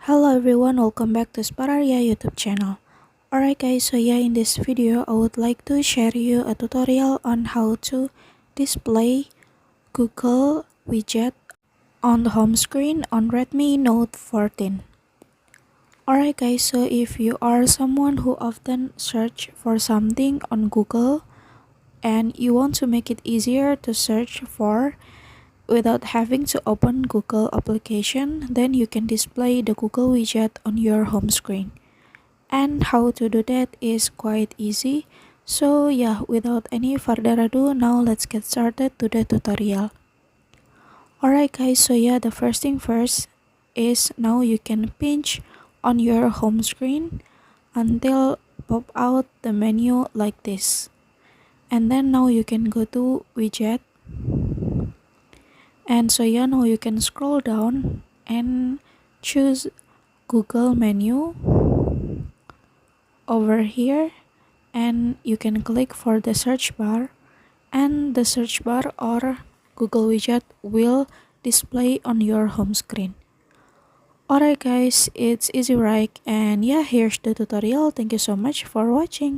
Hello everyone, welcome back to Spararia YouTube channel. Alright guys, so yeah, in this video I would like to share you a tutorial on how to display Google widget on the home screen on Redmi Note 14. Alright guys, so if you are someone who often search for something on Google and you want to make it easier to search for without having to open Google application, then you can display the Google widget on your home screen. And how to do that is quite easy. So yeah, without any further ado, now let's get started to the tutorial. Alright guys, so yeah, the first thing first is now you can pinch on your home screen until pop out the menu like this. And then now you can go to widget. And so yeah, now you can scroll down and choose Google menu over here, and you can click for the search bar, and the search bar or Google widget will display on your home screen. Alright guys, it's easy, right? And yeah, here's the tutorial. Thank you so much for watching.